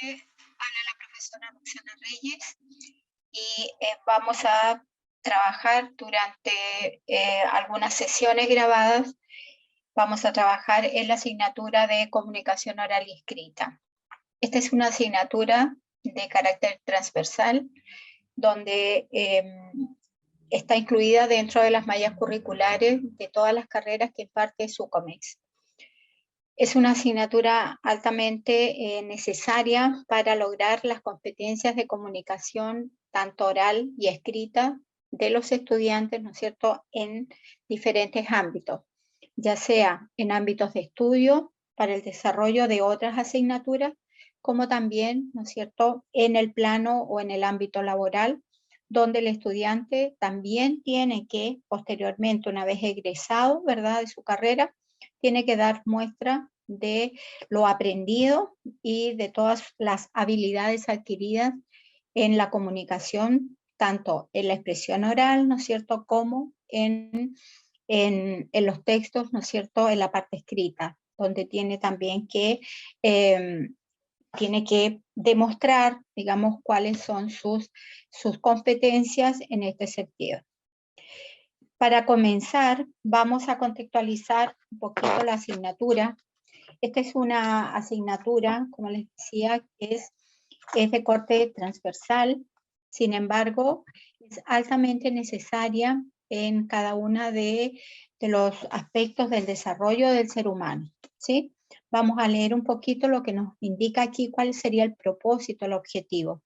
Habla la profesora Roxana Reyes y vamos a trabajar durante algunas sesiones grabadas. Vamos a trabajar en la asignatura de comunicación oral y escrita. Esta es una asignatura de carácter transversal donde está incluida dentro de las mallas curriculares de todas las carreras que imparte SUCOMEX. Es una asignatura altamente necesaria para lograr las competencias de comunicación, tanto oral y escrita, de los estudiantes, ¿no es cierto?, en diferentes ámbitos, ya sea en ámbitos de estudio, para el desarrollo de otras asignaturas, como también, ¿no es cierto?, en el plano o en el ámbito laboral, donde el estudiante también tiene que, posteriormente, una vez egresado, ¿verdad?, de su carrera, tiene que dar muestra de lo aprendido y de todas las habilidades adquiridas en la comunicación, tanto en la expresión oral, ¿no es cierto?, como en los textos, ¿no es cierto?, en la parte escrita, donde tiene también que, tiene que demostrar, digamos, cuáles son sus competencias en este sentido. Para comenzar, vamos a contextualizar un poquito la asignatura. Esta es una asignatura, como les decía, que es de corte transversal, sin embargo, es altamente necesaria en cada uno de los aspectos del desarrollo del ser humano, ¿sí? Vamos a leer un poquito lo que nos indica aquí cuál sería el propósito, el objetivo.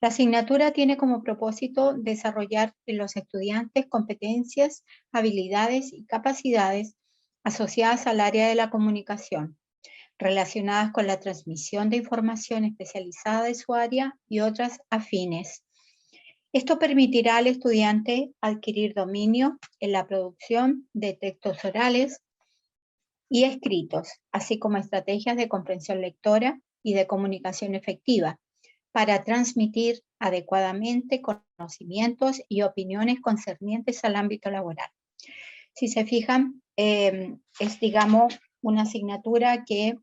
La asignatura tiene como propósito desarrollar en los estudiantes competencias, habilidades y capacidades asociadas al área de la comunicación, relacionadas con la transmisión de información especializada de su área y otras afines. Esto permitirá al estudiante adquirir dominio en la producción de textos orales y escritos, así como estrategias de comprensión lectora y de comunicación efectiva, para transmitir adecuadamente conocimientos y opiniones concernientes al ámbito laboral. Si se fijan, es, digamos, una asignatura que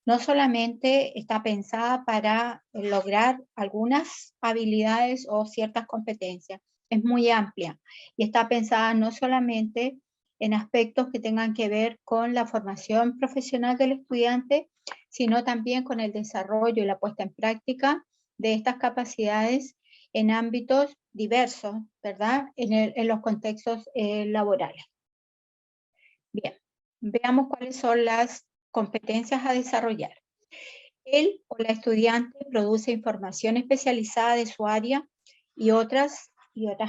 no solamente está pensada para lograr algunas habilidades o ciertas competencias, es muy amplia y está pensada no solamente en aspectos que tengan que ver con la formación profesional del estudiante, sino también con el desarrollo y la puesta en práctica de estas capacidades en ámbitos diversos, ¿verdad?, en los contextos laborales. Bien, veamos cuáles son las competencias a desarrollar. Él o la estudiante produce información especializada de su área y otras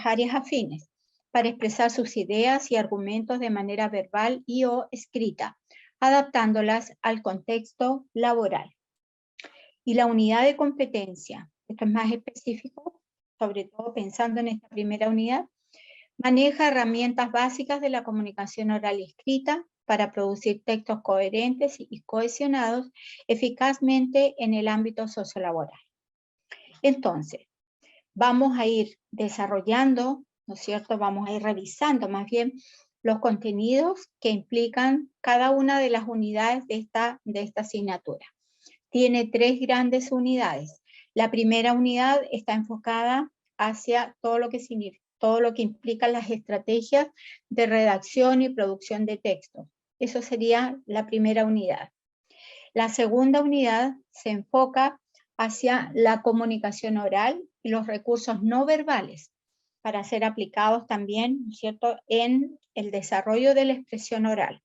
áreas afines para expresar sus ideas y argumentos de manera verbal y o escrita, adaptándolas al contexto laboral. Y la unidad de competencia, esto es más específico, sobre todo pensando en esta primera unidad, maneja herramientas básicas de la comunicación oral y escrita para producir textos coherentes y cohesionados eficazmente en el ámbito sociolaboral. Entonces, vamos a ir desarrollando, ¿no es cierto?, vamos a ir revisando más bien los contenidos que implican cada una de las unidades de esta asignatura. Tiene 3 grandes unidades. La primera unidad está enfocada hacia todo lo que implica las estrategias de redacción y producción de textos. Eso sería la primera unidad. La segunda unidad se enfoca hacia la comunicación oral y los recursos no verbales para ser aplicados también, ¿no es cierto?, en el desarrollo de la expresión oral.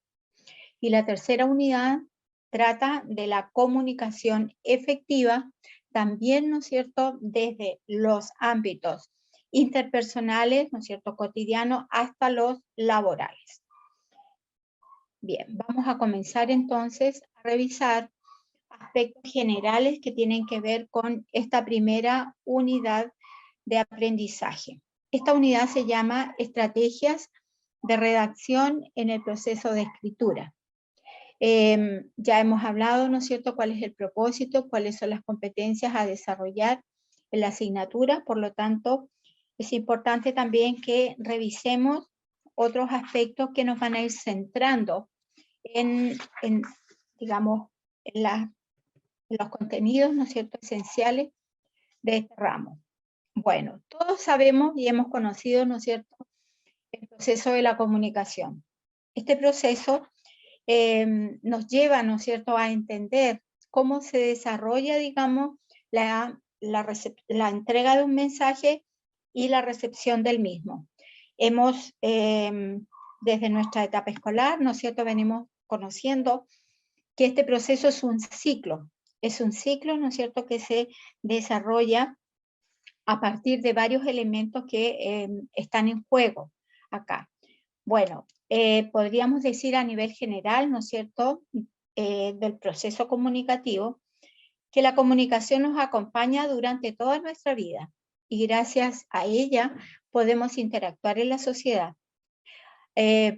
Y la tercera unidad trata de la comunicación efectiva, también, ¿no es cierto?, desde los ámbitos interpersonales, ¿no es cierto?, cotidianos, hasta los laborales. Bien, vamos a comenzar entonces a revisar aspectos generales que tienen que ver con esta primera unidad de aprendizaje. Esta unidad se llama Estrategias de redacción en el proceso de escritura. Ya hemos hablado, ¿no es cierto?, cuál es el propósito, cuáles son las competencias a desarrollar en la asignatura, por lo tanto, es importante también que revisemos otros aspectos que nos van a ir centrando digamos, en los contenidos, ¿no es cierto?, esenciales de este ramo. Bueno, todos sabemos y hemos conocido, ¿no es cierto?, el proceso de la comunicación. Este proceso nos lleva, ¿no es cierto?, a entender cómo se desarrolla, digamos, la entrega de un mensaje y la recepción del mismo. Hemos, desde nuestra etapa escolar, ¿no es cierto?, venimos conociendo que este proceso es un ciclo, ¿no es cierto?, que se desarrolla a partir de varios elementos que están en juego acá. Bueno, podríamos decir a nivel general, ¿no es cierto?, del proceso comunicativo, que la comunicación nos acompaña durante toda nuestra vida y gracias a ella podemos interactuar en la sociedad.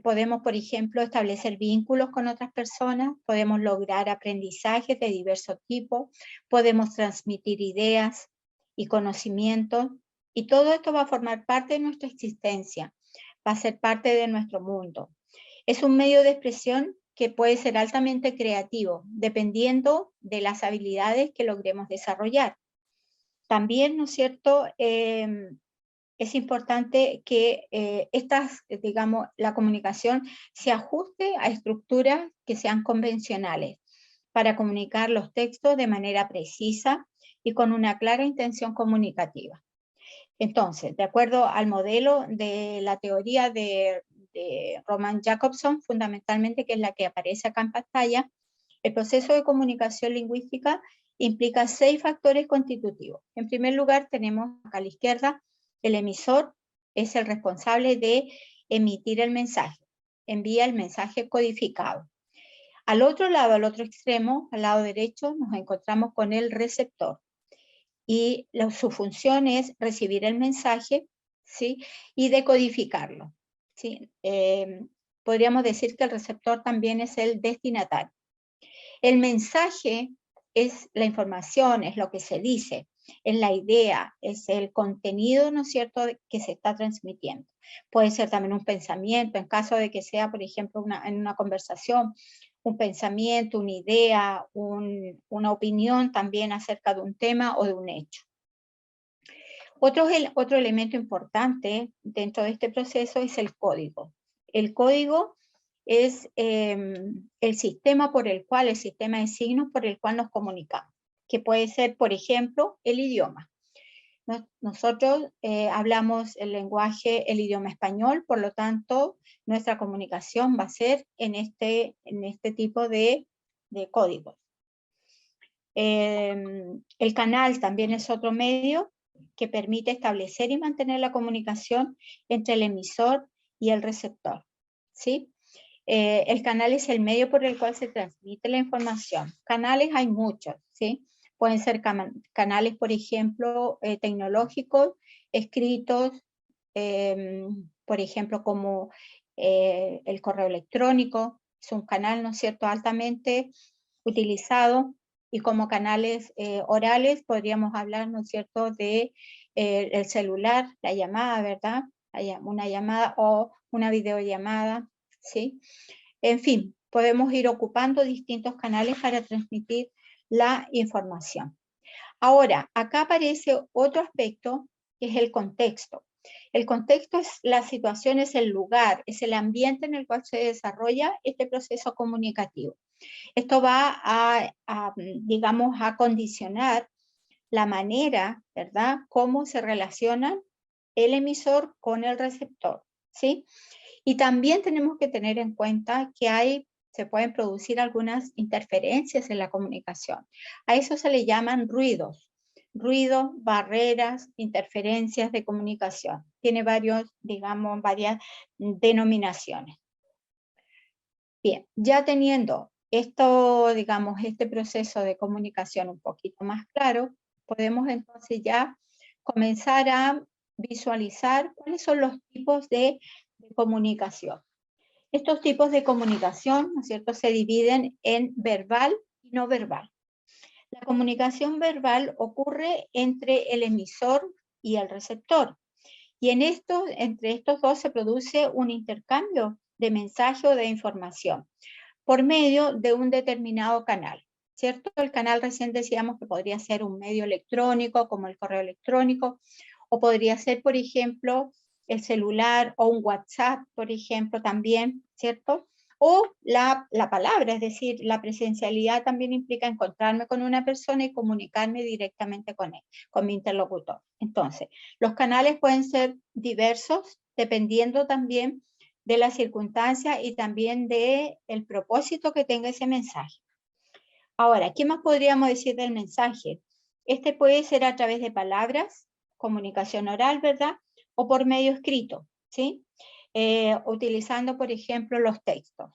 Podemos, por ejemplo, establecer vínculos con otras personas, podemos lograr aprendizajes de diversos tipos, podemos transmitir ideas y conocimientos, y todo esto va a formar parte de nuestra existencia, va a ser parte de nuestro mundo. Es un medio de expresión que puede ser altamente creativo, dependiendo de las habilidades que logremos desarrollar. También, ¿no es cierto?, es importante que digamos, la comunicación se ajuste a estructuras que sean convencionales para comunicar los textos de manera precisa y con una clara intención comunicativa. Entonces, de acuerdo al modelo de la teoría de Roman Jakobson, fundamentalmente, que es la que aparece acá en pantalla, el proceso de comunicación lingüística implica 6 factores constitutivos. En primer lugar, tenemos acá a la izquierda, el emisor es el responsable de emitir el mensaje, envía el mensaje codificado. Al otro lado, al otro extremo, al lado derecho, nos encontramos con el receptor. Y su función es recibir el mensaje, ¿sí?, y decodificarlo, ¿sí? Podríamos decir que el receptor también es el destinatario. El mensaje es la información, es lo que se dice, es la idea, es el contenido, ¿no es cierto?, que se está transmitiendo. Puede ser también un pensamiento, en caso de que sea, por ejemplo, en una conversación, un pensamiento, una idea, una opinión también acerca de un tema o de un hecho. Otro elemento importante dentro de este proceso es el código. El código es el sistema el sistema de signos por el cual nos comunicamos, que puede ser, por ejemplo, el idioma. Nosotros hablamos el idioma español, por lo tanto, nuestra comunicación va a ser en este tipo de códigos. El canal también es otro medio que permite establecer y mantener la comunicación entre el emisor y el receptor, ¿sí? El canal es el medio por el cual se transmite la información. Canales hay muchos, ¿sí? Pueden ser canales, por ejemplo, tecnológicos, escritos, por ejemplo, como el correo electrónico, es un canal, ¿no es cierto?, altamente utilizado, y como canales orales podríamos hablar, ¿no es cierto?, de el celular, la llamada, ¿verdad? Una llamada o una videollamada, ¿sí? En fin, podemos ir ocupando distintos canales para transmitir la información. Ahora, acá aparece otro aspecto, que es el contexto. El contexto es la situación, es el lugar, es el ambiente en el cual se desarrolla este proceso comunicativo. Esto va digamos, a condicionar la manera, ¿verdad?, cómo se relaciona el emisor con el receptor, ¿sí? Y también tenemos que tener en cuenta que se pueden producir algunas interferencias en la comunicación. A eso se le llaman ruidos, barreras, interferencias de comunicación. Tiene varias denominaciones. Bien, ya teniendo este proceso de comunicación un poquito más claro, podemos entonces ya comenzar a visualizar cuáles son los tipos de comunicación. Estos tipos de comunicación, ¿no es cierto?, se dividen en verbal y no verbal. La comunicación verbal ocurre entre el emisor y el receptor. Y entre estos dos se produce un intercambio de mensaje o de información por medio de un determinado canal, ¿cierto? El canal recién decíamos que podría ser un medio electrónico, como el correo electrónico, o podría ser, por ejemplo, el celular o un WhatsApp, por ejemplo, también, ¿cierto? O la palabra, es decir, la presencialidad también implica encontrarme con una persona y comunicarme directamente con él, con mi interlocutor. Entonces, los canales pueden ser diversos, dependiendo también de la circunstancia y también del propósito que tenga ese mensaje. Ahora, ¿qué más podríamos decir del mensaje? Este puede ser a través de palabras, comunicación oral, ¿verdad? O por medio escrito, ¿sí? Utilizando, por ejemplo, los textos.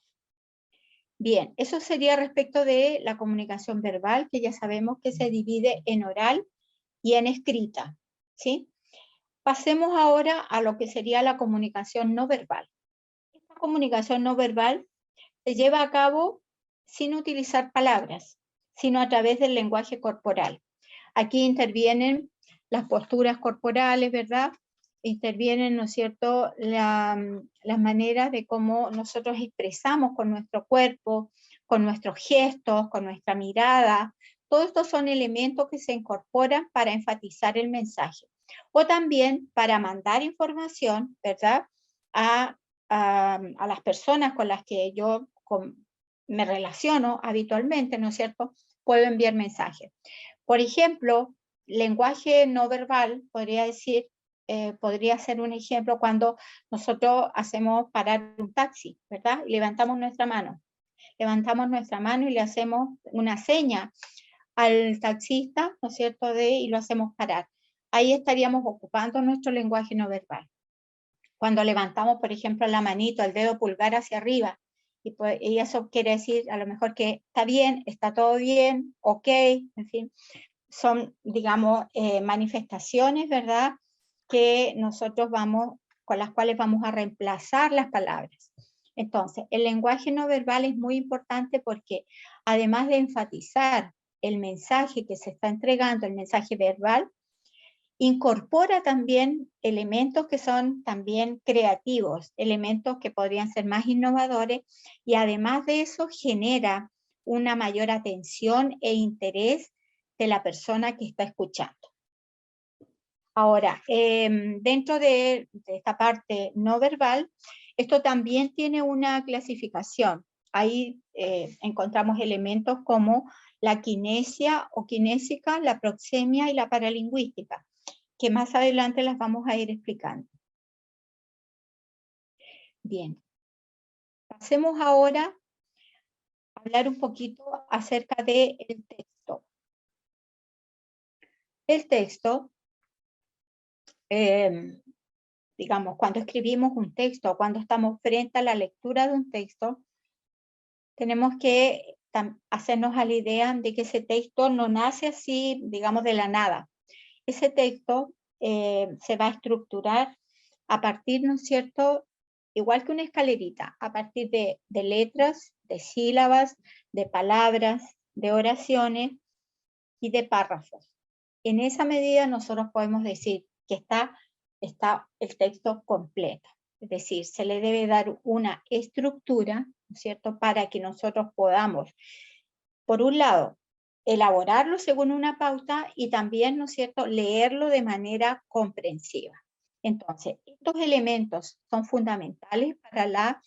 Bien, eso sería respecto de la comunicación verbal, que ya sabemos que se divide en oral y en escrita, ¿sí? Pasemos ahora a lo que sería la comunicación no verbal. Esta comunicación no verbal se lleva a cabo sin utilizar palabras, sino a través del lenguaje corporal. Aquí intervienen las posturas corporales, ¿verdad? Intervienen, ¿no es cierto?, las maneras de cómo nosotros expresamos con nuestro cuerpo, con nuestros gestos, con nuestra mirada. Todos estos son elementos que se incorporan para enfatizar el mensaje. O también para mandar información, ¿verdad?, a las personas con las que yo me relaciono habitualmente, ¿no es cierto?, puedo enviar mensajes. Por ejemplo, lenguaje no verbal, podría decir, podría ser un ejemplo cuando nosotros hacemos parar un taxi, ¿verdad? Y levantamos nuestra mano y le hacemos una seña al taxista, ¿no es cierto?, y lo hacemos parar. Ahí estaríamos ocupando nuestro lenguaje no verbal. Cuando levantamos, por ejemplo, la manito, el dedo pulgar hacia arriba, y eso quiere decir a lo mejor que está bien, está todo bien, ok, en fin, son, digamos, manifestaciones, ¿verdad?, que nosotros con las cuales vamos a reemplazar las palabras. Entonces, el lenguaje no verbal es muy importante porque además de enfatizar el mensaje que se está entregando, el mensaje verbal, incorpora también elementos que son también creativos, elementos que podrían ser más innovadores, y además de eso genera una mayor atención e interés de la persona que está escuchando. Ahora, dentro de esta parte no verbal, esto también tiene una clasificación. Ahí encontramos elementos como la kinesia o kinésica, la proxemia y la paralingüística, que más adelante las vamos a ir explicando. Bien, pasemos ahora a hablar un poquito acerca del texto. El texto, digamos, cuando escribimos un texto o cuando estamos frente a la lectura de un texto, tenemos que hacernos a la idea de que ese texto no nace así, digamos, de la nada. Ese texto se va a estructurar a partir, ¿no es cierto?, igual que una escalerita, a partir de letras, de sílabas, de palabras, de oraciones y de párrafos. En esa medida nosotros podemos decir que está el texto completo. Es decir, se le debe dar una estructura, ¿no es cierto?, para que nosotros podamos, por un lado, elaborarlo según una pauta y también, ¿no es cierto?, leerlo de manera comprensiva. Entonces, estos elementos son fundamentales para la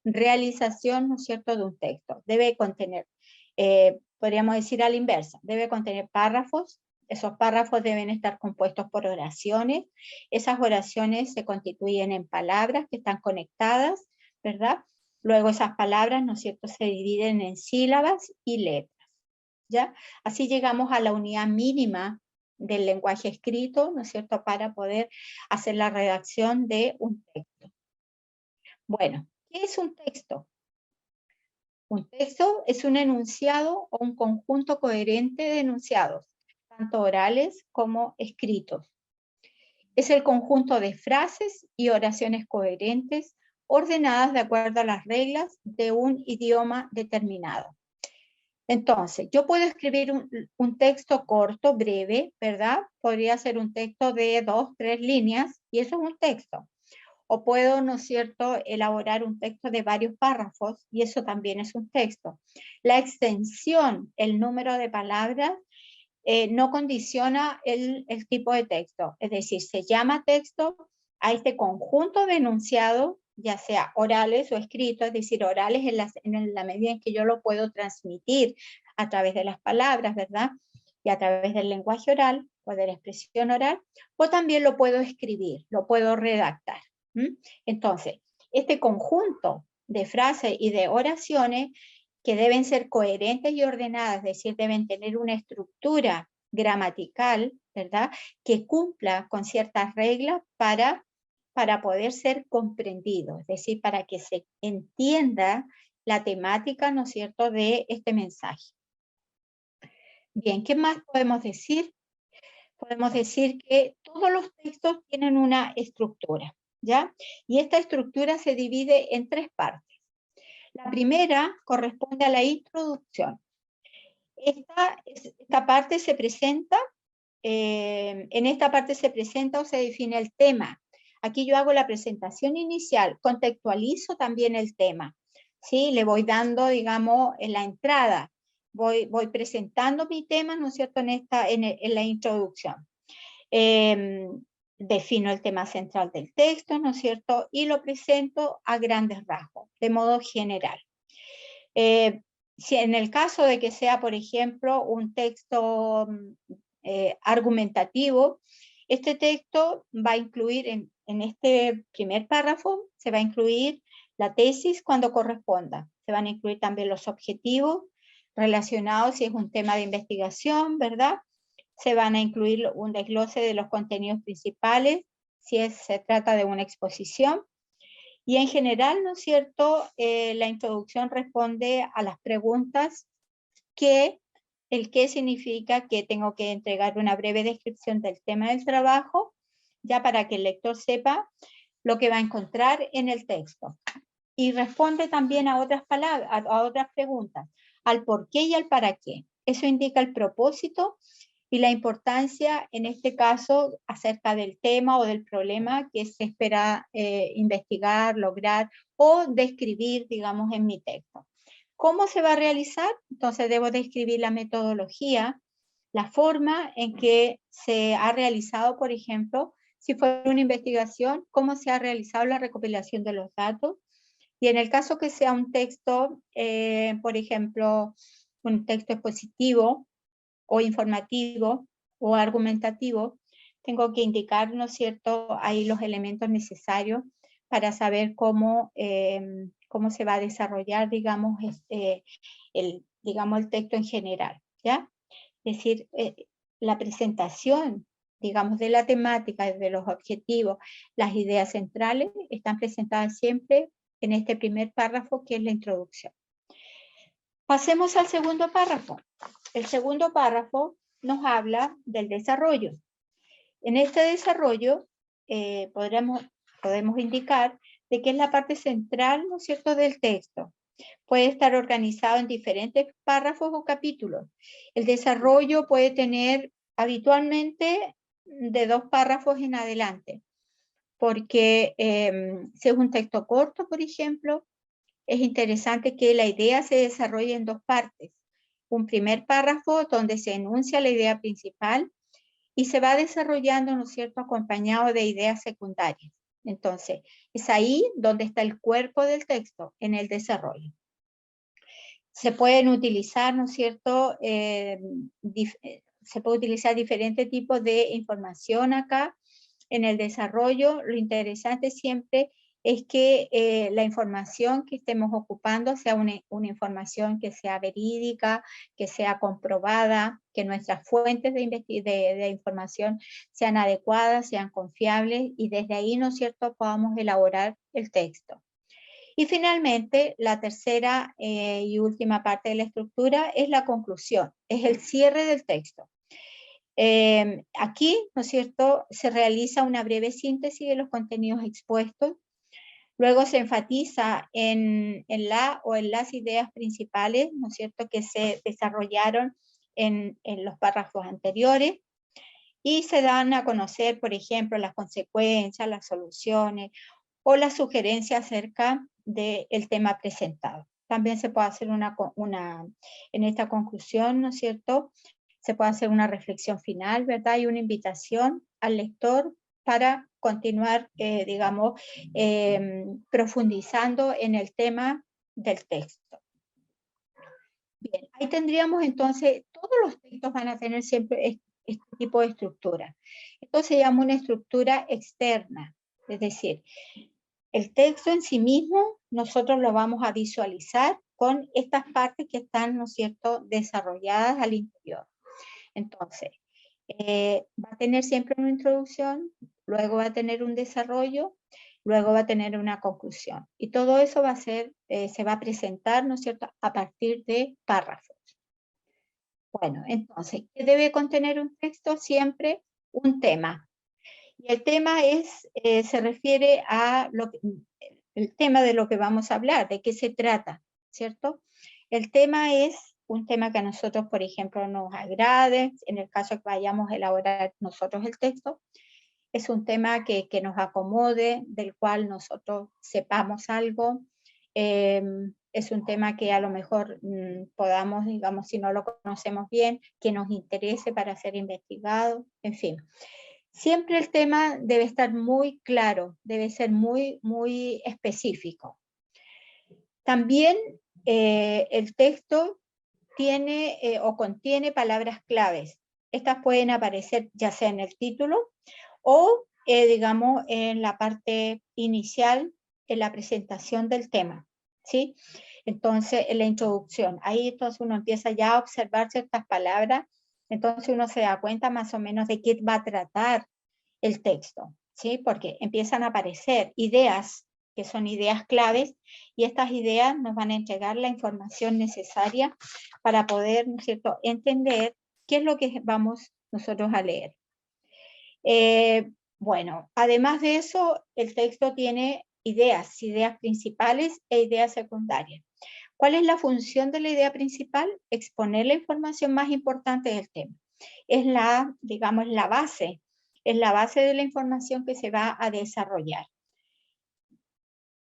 realización, ¿no es cierto?, de un texto. Debe contener, podríamos decir a la inversa, debe contener párrafos. Esos párrafos deben estar compuestos por oraciones. Esas oraciones se constituyen en palabras que están conectadas, ¿verdad? Luego esas palabras, ¿no es cierto?, se dividen en sílabas y letras, ¿ya? Así llegamos a la unidad mínima del lenguaje escrito, ¿no es cierto?, para poder hacer la redacción de un texto. Bueno, ¿qué es un texto? Un texto es un enunciado o un conjunto coherente de enunciados, tanto orales como escritos. Es el conjunto de frases y oraciones coherentes ordenadas de acuerdo a las reglas de un idioma determinado. Entonces, yo puedo escribir un texto corto, breve, ¿verdad? Podría ser un texto de 2, 3 líneas, y eso es un texto. o puedo, ¿no es cierto?, elaborar un texto de varios párrafos, y eso también es un texto. La extensión, el número de palabras, no condiciona el tipo de texto, es decir, se llama texto a este conjunto de enunciados, ya sea orales o escritos, es decir, orales en la medida en que yo lo puedo transmitir a través de las palabras, ¿verdad?, y a través del lenguaje oral o de la expresión oral, o también lo puedo escribir, lo puedo redactar. Entonces, este conjunto de frases y de oraciones que deben ser coherentes y ordenadas, es decir, deben tener una estructura gramatical, ¿verdad?, que cumpla con ciertas reglas para poder ser comprendido, es decir, para que se entienda la temática, ¿no es cierto?, de este mensaje. Bien, ¿qué más podemos decir? Podemos decir que todos los textos tienen una estructura, ¿ya? Y esta estructura se divide en 3 partes. La primera corresponde a la introducción. Esta parte se presenta, en esta parte se presenta o se define el tema. Aquí yo hago la presentación inicial, contextualizo también el tema, ¿sí? Le voy dando, digamos, en la entrada, voy presentando mi tema, ¿no es cierto?, en la introducción. Defino el tema central del texto, ¿no es cierto?, y lo presento a grandes rasgos, de modo general. Si en el caso de que sea, por ejemplo, un texto argumentativo, este texto va a incluir en este primer párrafo, se va a incluir la tesis cuando corresponda. Se van a incluir también los objetivos relacionados si es un tema de investigación, ¿verdad? Se van a incluir un desglose de los contenidos principales si se trata de una exposición. Y en general, ¿no es cierto?, la introducción responde a las preguntas qué significa que tengo que entregar una breve descripción del tema del trabajo, ya para que el lector sepa lo que va a encontrar en el texto. Y responde también a otras palabras, a otras preguntas, al por qué y al para qué. Eso indica el propósito y la importancia, en este caso, acerca del tema o del problema que se espera investigar, lograr o describir, digamos, en mi texto. ¿Cómo se va a realizar? Entonces debo describir la metodología, la forma en que se ha realizado, por ejemplo, si fue una investigación, cómo se ha realizado la recopilación de los datos. Y en el caso que sea un texto, por ejemplo, un texto expositivo o informativo o argumentativo, tengo que indicar, ¿no es cierto?, ahí los elementos necesarios para saber cómo se va a desarrollar, digamos, el texto en general, ¿ya? Es decir, la presentación, digamos, de la temática, de los objetivos, las ideas centrales, están presentadas siempre en este primer párrafo, que es la introducción. Pasemos al segundo párrafo. El segundo párrafo nos habla del desarrollo. En este desarrollo podemos indicar de que es la parte central, ¿no es cierto?, del texto. Puede estar organizado en diferentes párrafos o capítulos. El desarrollo puede tener habitualmente de 2 párrafos en adelante, porque si es un texto corto, por ejemplo, es interesante que la idea se desarrolle en 2 partes. Un primer párrafo donde se enuncia la idea principal y se va desarrollando, ¿no es cierto?, acompañado de ideas secundarias. Entonces, es ahí donde está el cuerpo del texto, en el desarrollo. Se pueden utilizar, ¿no es cierto?, se puede utilizar diferentes tipos de información acá en el desarrollo. Lo interesante siempre es que la información que estemos ocupando sea una información que sea verídica, que sea comprobada, que nuestras fuentes de información sean adecuadas, sean confiables, y desde ahí, ¿no es cierto?, podamos elaborar el texto. Y finalmente, la tercera y última parte de la estructura es la conclusión, es el cierre del texto. Aquí, ¿no es cierto?, se realiza una breve síntesis de los contenidos expuestos. Luego se enfatiza en la o en las ideas principales, ¿no es cierto?, que se desarrollaron en los párrafos anteriores, y se dan a conocer, por ejemplo, las consecuencias, las soluciones, o la sugerencia acerca del tema presentado. También se puede hacer en esta conclusión, ¿no es cierto? Se puede hacer una reflexión final, ¿verdad? Y una invitación al lector para continuar, digamos, profundizando en el tema del texto. Bien, ahí tendríamos entonces, todos los textos van a tener siempre este tipo de estructura. Esto se llama una estructura externa, es decir, el texto en sí mismo nosotros lo vamos a visualizar con estas partes que están, ¿no es cierto?, desarrolladas al interior. Entonces, va a tener siempre una introducción, luego va a tener un desarrollo, luego va a tener una conclusión. Y todo eso va a ser, se va a presentar, ¿no es cierto?, a partir de párrafos. Bueno, entonces, ¿qué debe contener un texto? Siempre un tema. Y el tema se refiere a el tema de lo que vamos a hablar, de qué se trata, ¿cierto? El tema es un tema que a nosotros, por ejemplo, nos agrade, en el caso que vayamos a elaborar nosotros el texto, es un tema que nos acomode, del cual nosotros sepamos algo, es un tema que a lo mejor podamos, digamos, si no lo conocemos bien, que nos interese para ser investigado, en fin. Siempre el tema debe estar muy claro, debe ser muy, muy específico. También el texto tiene o contiene palabras claves. Estas pueden aparecer ya sea en el título o, digamos, en la parte inicial, en la presentación del tema, ¿sí? Entonces, en la introducción, ahí entonces uno empieza ya a observar ciertas palabras, entonces uno se da cuenta más o menos de qué va a tratar el texto, ¿sí? Porque empiezan a aparecer ideas que son ideas claves, y estas ideas nos van a entregar la información necesaria para poder, ¿no es cierto?, entender qué es lo que vamos nosotros a leer. Bueno, además de eso, el texto tiene ideas principales e ideas secundarias. ¿Cuál es la función de la idea principal? Exponer la información más importante del tema. Es digamos, la base, es la base de la información que se va a desarrollar.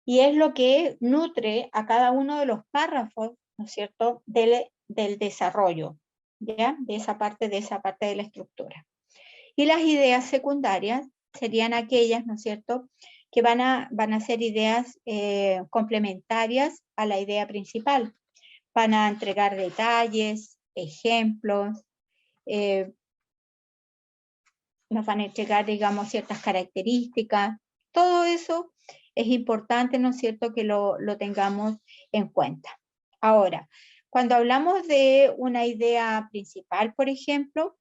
Y es lo que nutre a cada uno de los párrafos, ¿no es cierto?, del desarrollo, ¿ya? De esa parte de la estructura. Y las ideas secundarias serían aquellas, ¿no es cierto?, que van a ser ideas complementarias a la idea principal. Van a entregar detalles, ejemplos, nos van a entregar, digamos, ciertas características. Todo eso es importante, ¿no es cierto?, que lo tengamos en cuenta. Ahora, cuando hablamos de una idea principal, por ejemplo,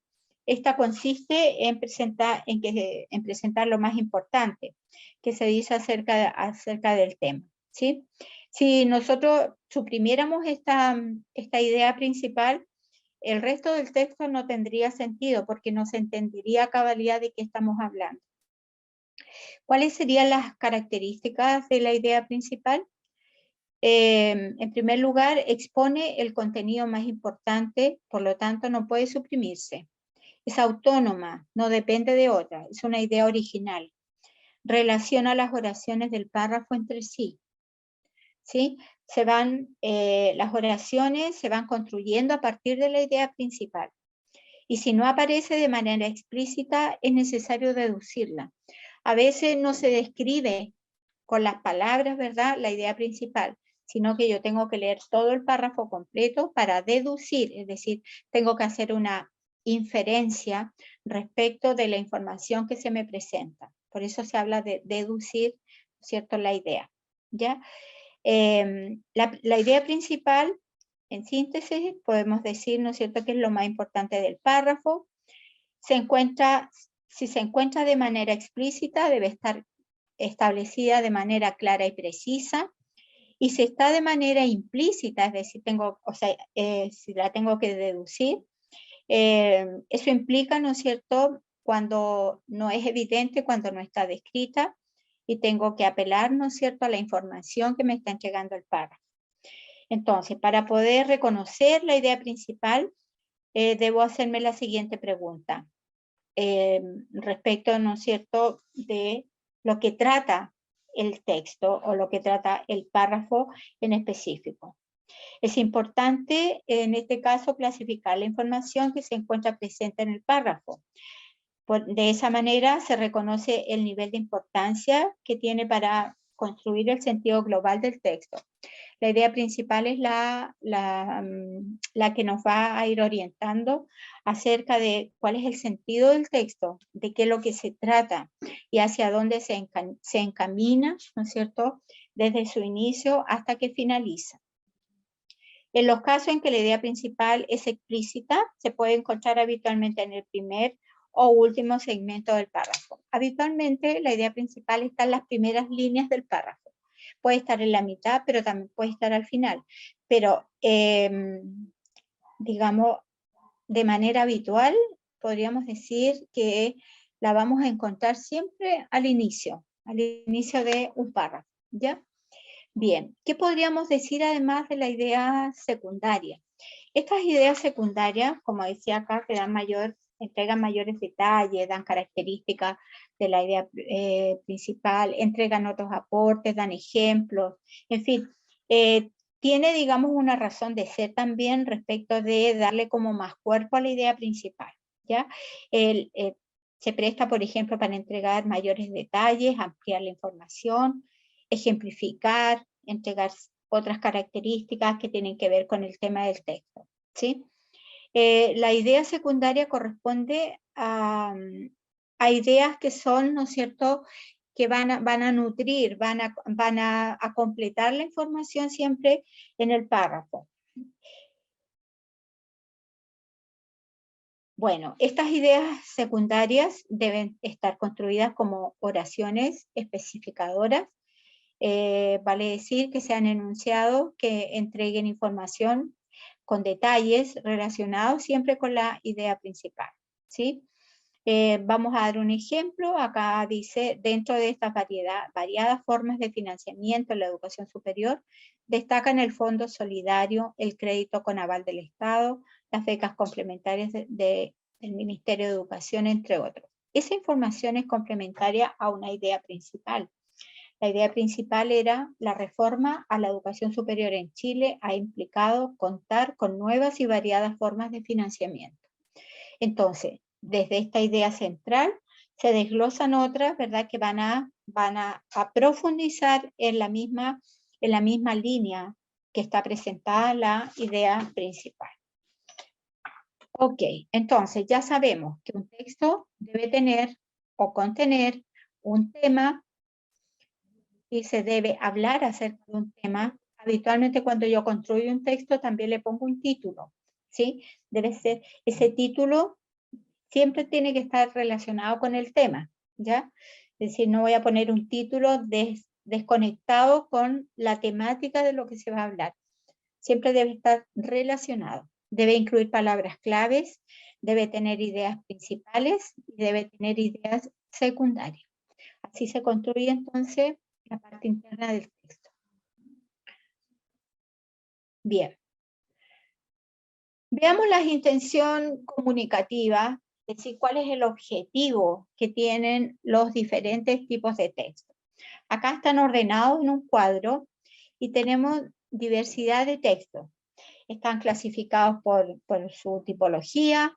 esta consiste en presentar lo más importante que se dice acerca del tema, ¿sí? Si nosotros suprimiéramos esta idea principal, el resto del texto no tendría sentido porque no se entendería a cabalidad de qué estamos hablando. ¿Cuáles serían las características de la idea principal? En primer lugar, expone el contenido más importante, por lo tanto no puede suprimirse. Es autónoma, no depende de otra, es una idea original. Relaciona las oraciones del párrafo entre sí. ¿Sí? Las oraciones se van construyendo a partir de la idea principal. Y si no aparece de manera explícita, es necesario deducirla. A veces no se describe con las palabras, ¿verdad?, la idea principal, sino que yo tengo que leer todo el párrafo completo para deducir, es decir, tengo que hacer una inferencia respecto de la información que se me presenta. Por eso se habla de deducir, ¿cierto?, la idea, ¿ya? La idea principal, en síntesis, podemos decir, ¿no es cierto?, que es lo más importante del párrafo. Si se encuentra de manera explícita, debe estar establecida de manera clara y precisa. Y si está de manera implícita, es decir, si la tengo que deducir, eso implica, ¿no es cierto?, cuando no es evidente, cuando no está descrita, y tengo que apelar, ¿no es cierto?, a la información que me está entregando el párrafo. Entonces, para poder reconocer la idea principal, debo hacerme la siguiente pregunta. Respecto, ¿no es cierto?, de lo que trata el texto o lo que trata el párrafo en específico. Es importante en este caso clasificar la información que se encuentra presente en el párrafo. De esa manera se reconoce el nivel de importancia que tiene para construir el sentido global del texto. La idea principal es la que nos va a ir orientando acerca de cuál es el sentido del texto, de qué es lo que se trata y hacia dónde se encamina, ¿no es cierto?, desde su inicio hasta que finaliza. En los casos en que la idea principal es explícita, se puede encontrar habitualmente en el primer o último segmento del párrafo. Habitualmente la idea principal está en las primeras líneas del párrafo. Puede estar en la mitad, pero también puede estar al final. Pero, digamos, de manera habitual, podríamos decir que la vamos a encontrar siempre al inicio de un párrafo, ¿ya? Bien, ¿qué podríamos decir además de la idea secundaria? Estas ideas secundarias, como decía acá, que entregan mayores detalles, dan características de la idea principal, entregan otros aportes, dan ejemplos, en fin, tiene, digamos, una razón de ser también respecto de darle como más cuerpo a la idea principal, ¿ya? Se presta, por ejemplo, para entregar mayores detalles, ampliar la información, ejemplificar, entregar otras características que tienen que ver con el tema del texto, ¿sí? La idea secundaria corresponde a ideas que son, ¿no es cierto?, que van a nutrir, van a completar la información siempre en el párrafo. Bueno, estas ideas secundarias deben estar construidas como oraciones especificadoras. Vale decir que sean enunciados que entreguen información con detalles relacionados siempre con la idea principal, ¿sí? Vamos a dar un ejemplo. Acá dice, dentro de estas variadas formas de financiamiento en la educación superior, destacan el Fondo Solidario, el crédito con aval del Estado, las becas complementarias del Ministerio de Educación, entre otros. Esa información es complementaria a una idea principal. La idea principal era la reforma a la educación superior en Chile ha implicado contar con nuevas y variadas formas de financiamiento. Entonces, desde esta idea central se desglosan otras, ¿verdad?, que van a profundizar en la misma línea que está presentada la idea principal. Ok, entonces ya sabemos que un texto debe tener o contener un tema y se debe hablar acerca de un tema. Habitualmente cuando yo construyo un texto también le pongo un título, ¿sí? Debe ser, ese título siempre tiene que estar relacionado con el tema, ¿ya? Es decir, no voy a poner un título desconectado con la temática de lo que se va a hablar. Siempre debe estar relacionado. Debe incluir palabras claves, debe tener ideas principales y debe tener ideas secundarias. Así se construye entonces la parte interna del texto. Bien. Veamos la intención comunicativa, es decir, cuál es el objetivo que tienen los diferentes tipos de texto. Acá están ordenados en un cuadro y tenemos diversidad de textos. Están clasificados por su tipología,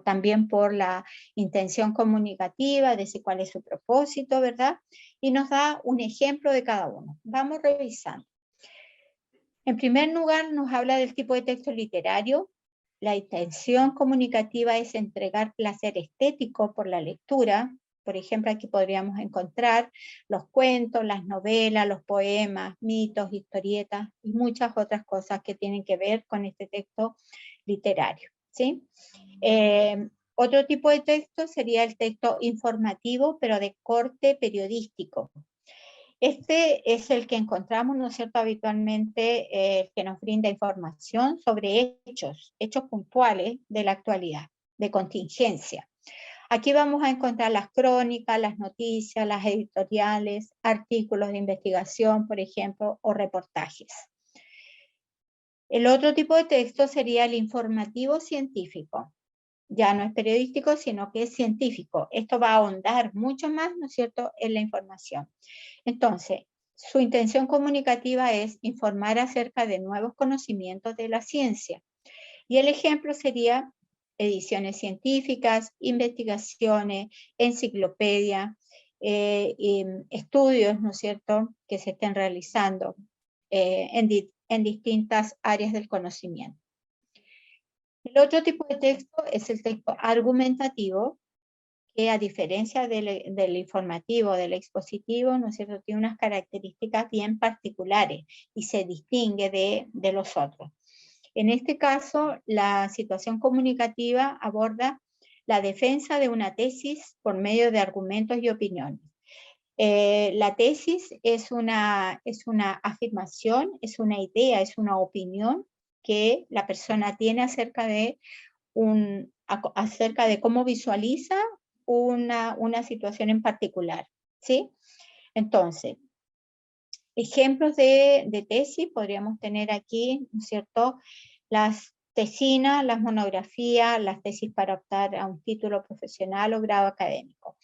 también por la intención comunicativa, es decir, cuál es su propósito, ¿verdad? Y nos da un ejemplo de cada uno. Vamos revisando. En primer lugar, nos habla del tipo de texto literario. La intención comunicativa es entregar placer estético por la lectura. Por ejemplo, aquí podríamos encontrar los cuentos, las novelas, los poemas, mitos, historietas y muchas otras cosas que tienen que ver con este texto literario, ¿sí? Otro tipo de texto sería el texto informativo, pero de corte periodístico. Este es el que encontramos, ¿no es cierto?, habitualmente, que nos brinda información sobre hechos puntuales de la actualidad, de contingencia. Aquí vamos a encontrar las crónicas, las noticias, las editoriales, artículos de investigación, por ejemplo, o reportajes. El otro tipo de texto sería el informativo científico. ya no es periodístico, sino que es científico. Esto va a ahondar mucho más, ¿no es cierto?, en la información. Entonces, su intención comunicativa es informar acerca de nuevos conocimientos de la ciencia. Y el ejemplo sería ediciones científicas, investigaciones, enciclopedia, estudios, ¿no es cierto?, que se estén realizando en distintas áreas del conocimiento. El otro tipo de texto es el texto argumentativo, que a diferencia del informativo, del expositivo, ¿no es cierto?, tiene unas características bien particulares y se distingue de los otros. En este caso, la situación comunicativa aborda la defensa de una tesis por medio de argumentos y opiniones. La tesis es una afirmación, es una idea, es una opinión que la persona tiene acerca de cómo visualiza una situación en particular, ¿sí? Entonces, ejemplos de tesis podríamos tener aquí, ¿no es cierto?, las tesinas, las monografías, las tesis para optar a un título profesional o grado académico.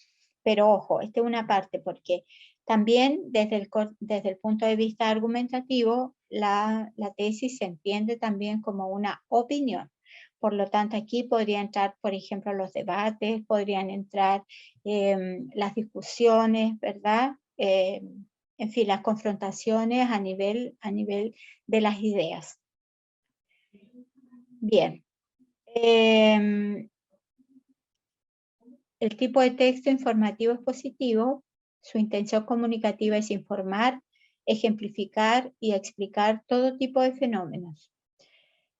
Pero ojo, esta es una parte, porque también desde el punto de vista argumentativo, la tesis se entiende también como una opinión. Por lo tanto, aquí podría entrar, por ejemplo, los debates, podrían entrar las discusiones, ¿verdad? En fin, las confrontaciones a nivel de las ideas. Bien. El tipo de texto informativo es positivo. Su intención comunicativa es informar, ejemplificar y explicar todo tipo de fenómenos.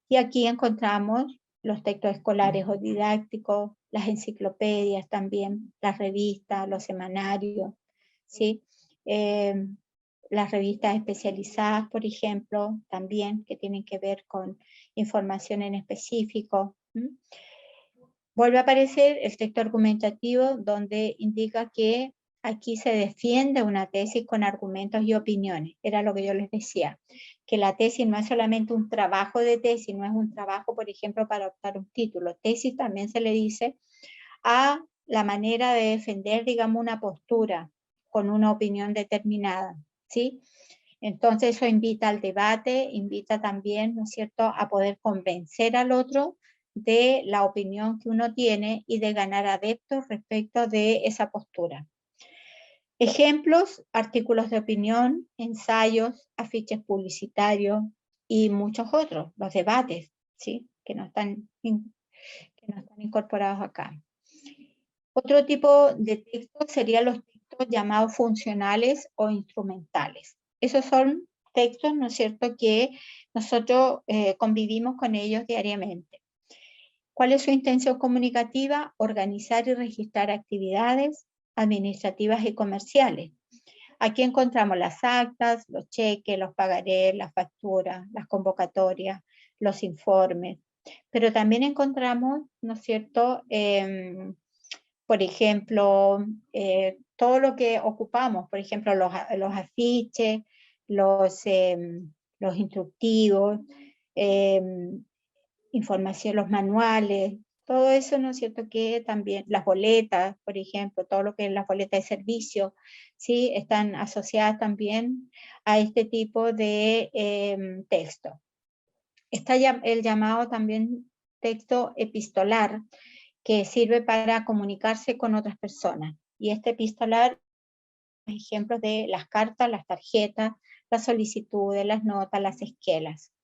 Y aquí encontramos los textos escolares o didácticos, las enciclopedias también, las revistas, los semanarios, ¿sí? Las revistas especializadas, por ejemplo, también, que tienen que ver con información en específico. Vuelve a aparecer el texto argumentativo, donde indica que aquí se defiende una tesis con argumentos y opiniones. Era lo que yo les decía, que la tesis no es solamente un trabajo de tesis, no es un trabajo, por ejemplo, para optar un título. Tesis también se le dice a la manera de defender, digamos, una postura con una opinión determinada, ¿sí? Entonces eso invita al debate, invita también, ¿no es cierto?, a poder convencer al otro de la opinión que uno tiene y de ganar adeptos respecto de esa postura. Ejemplos: artículos de opinión, ensayos, afiches publicitarios y muchos otros, los debates, ¿sí?, que no están incorporados acá. Otro tipo de textos serían los textos llamados funcionales o instrumentales. Esos son textos, ¿no es cierto?, que nosotros convivimos con ellos diariamente. ¿Cuál es su intención comunicativa? Organizar y registrar actividades administrativas y comerciales. Aquí encontramos las actas, los cheques, los pagarés, las facturas, las convocatorias, los informes. Pero también encontramos, ¿no es cierto?, por ejemplo, todo lo que ocupamos, por ejemplo, los afiches, los instructivos, información, los manuales, todo eso, ¿no es cierto?, que también las boletas, por ejemplo, todo lo que es la boleta de servicio, ¿sí?, están asociadas también a este tipo de texto. Está el llamado también texto epistolar, que sirve para comunicarse con otras personas. Y este epistolar, ejemplos de las cartas, las tarjetas, las solicitudes, las notas, las esquelas.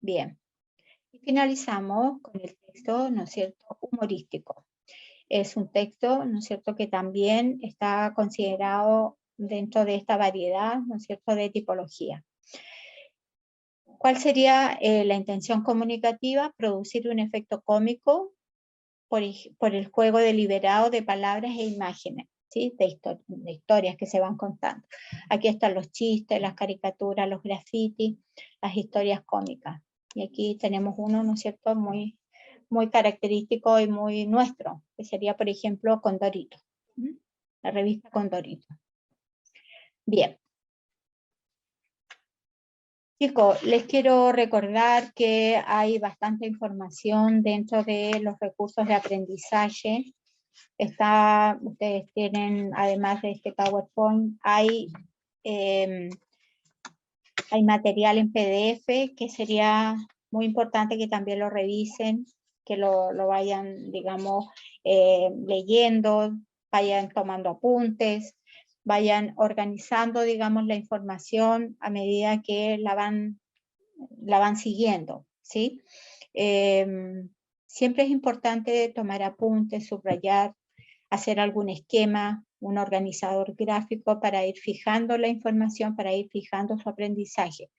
Bien. Y finalizamos con el texto, ¿no es cierto?, humorístico. Es un texto, ¿no es cierto?, que también está considerado dentro de esta variedad, ¿no es cierto?, de tipología. ¿Cuál sería la intención comunicativa? Producir un efecto cómico por el juego deliberado de palabras e imágenes, ¿sí?, de historias que se van contando. Aquí están los chistes, las caricaturas, los grafitis, las historias cómicas. Y aquí tenemos uno, ¿no es cierto?, muy, muy característico y muy nuestro, que sería, por ejemplo, Condorito, la revista Condorito. Bien. Chicos, les quiero recordar que hay bastante información dentro de los recursos de aprendizaje. Ustedes tienen, además de este PowerPoint, hay material en PDF que sería muy importante que también lo revisen, que lo vayan, digamos, leyendo, vayan tomando apuntes, vayan organizando, digamos, la información a medida que la van siguiendo, ¿sí? Siempre es importante tomar apuntes, subrayar, hacer algún esquema, un organizador gráfico para ir fijando la información, para ir fijando su aprendizaje.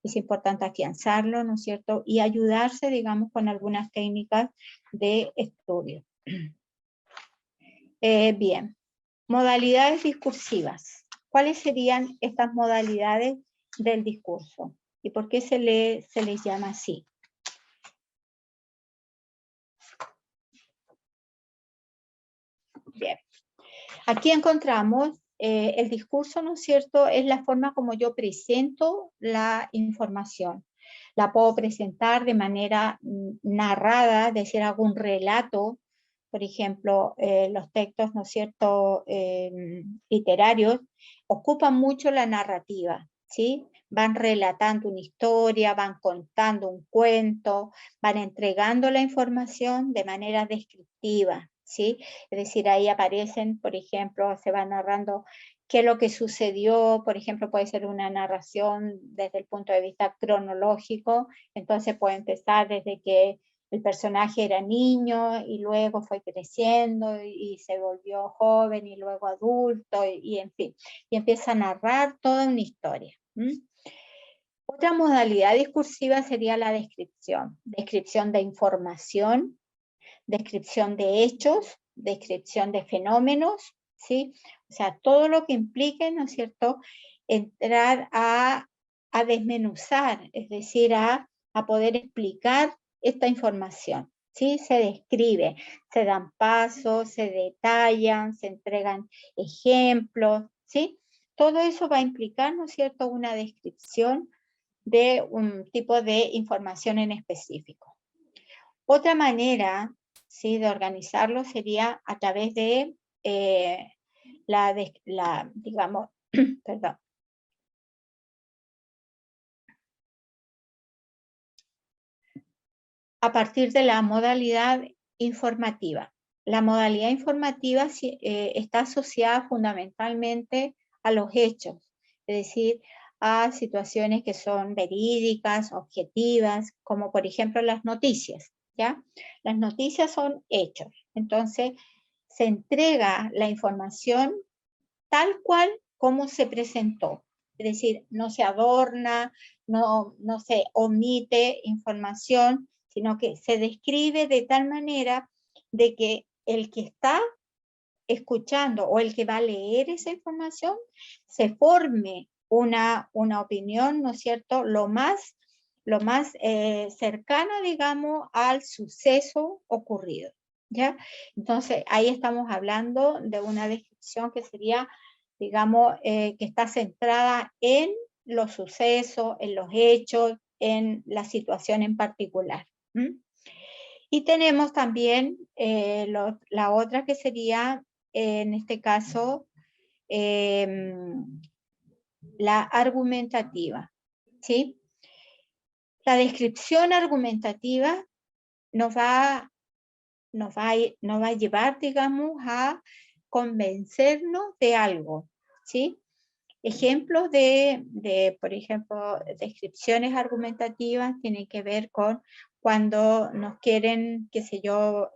Es importante afianzarlo, ¿no es cierto? Y ayudarse, digamos, con algunas técnicas de estudio. Bien, modalidades discursivas. ¿Cuáles serían estas modalidades del discurso? ¿Y por qué se les llama así? Bien. Aquí encontramos el discurso, ¿no es cierto? Es la forma como yo presento la información. La puedo presentar de manera narrada, es decir, hago un relato. Por ejemplo, los textos, ¿no es cierto?, literarios, ocupan mucho la narrativa, ¿sí? Van relatando una historia, van contando un cuento, van entregando la información de manera descriptiva, ¿sí? Es decir, ahí aparecen, por ejemplo, se va narrando qué es lo que sucedió, por ejemplo, puede ser una narración desde el punto de vista cronológico, entonces puede empezar desde que el personaje era niño y luego fue creciendo y se volvió joven y luego adulto y en fin, y empieza a narrar toda una historia. Otra modalidad discursiva sería la descripción de información, descripción de hechos, descripción de fenómenos, ¿sí? O sea, todo lo que implique, ¿no es cierto?, entrar a desmenuzar, es decir, a poder explicar esta información, ¿sí? Se describe, se dan pasos, se detallan, se entregan ejemplos, ¿sí? Todo eso va a implicar, ¿no es cierto?, una descripción de un tipo de información en específico. Otra manera, ¿sí?, de organizarlo sería a través de digamos, perdón. A partir de la modalidad informativa. La modalidad informativa está asociada fundamentalmente a los hechos, es decir, a situaciones que son verídicas, objetivas, como por ejemplo las noticias, ¿ya? Las noticias son hechos, entonces se entrega la información tal cual como se presentó, es decir, no se adorna, no se omite información, sino que se describe de tal manera de que el que está escuchando o el que va a leer esa información se forme una opinión, ¿no es cierto?, lo más cercana, digamos, al suceso ocurrido, ¿ya? Entonces, ahí estamos hablando de una descripción que sería, digamos, que está centrada en los sucesos, en los hechos, en la situación en particular. Y tenemos también la otra que sería, en este caso, la argumentativa, ¿sí? La descripción argumentativa nos va a llevar, digamos, a convencernos de algo, ¿sí? Ejemplos por ejemplo, descripciones argumentativas tienen que ver con cuando nos quieren, qué sé yo,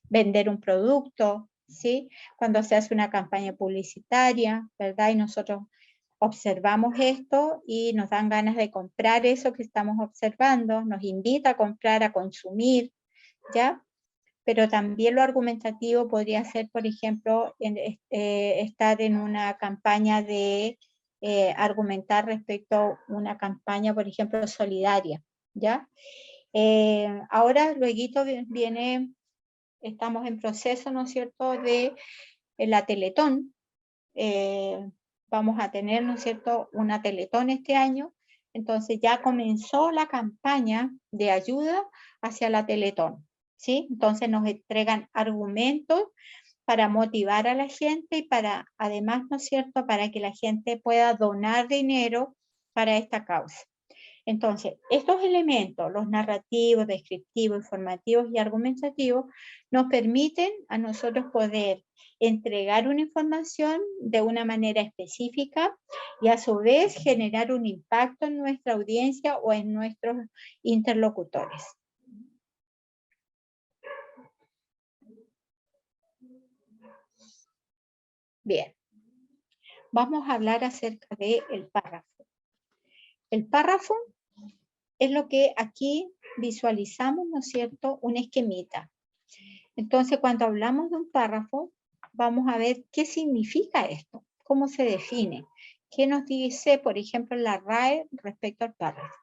vender un producto, ¿sí? Cuando se hace una campaña publicitaria, ¿verdad? Y nosotros observamos esto y nos dan ganas de comprar eso que estamos observando, nos invita a comprar, a consumir, ¿ya? Pero también lo argumentativo podría ser, por ejemplo, estar en una campaña de argumentar respecto a una campaña, por ejemplo, solidaria, ¿ya? Ahora, luego estamos en proceso, ¿no es cierto?, de la Teletón. Vamos a tener, ¿no es cierto?, una Teletón este año, entonces ya comenzó la campaña de ayuda hacia la Teletón, ¿sí? Entonces nos entregan argumentos para motivar a la gente y para, además, ¿no es cierto?, para que la gente pueda donar dinero para esta causa. Entonces, estos elementos, los narrativos, descriptivos, informativos y argumentativos, nos permiten a nosotros poder entregar una información de una manera específica y a su vez generar un impacto en nuestra audiencia o en nuestros interlocutores. Bien, vamos a hablar acerca del párrafo. El párrafo es lo que aquí visualizamos, ¿no es cierto?, un esquemita. Entonces, cuando hablamos de un párrafo, vamos a ver qué significa esto, cómo se define, qué nos dice, por ejemplo, la RAE respecto al párrafo.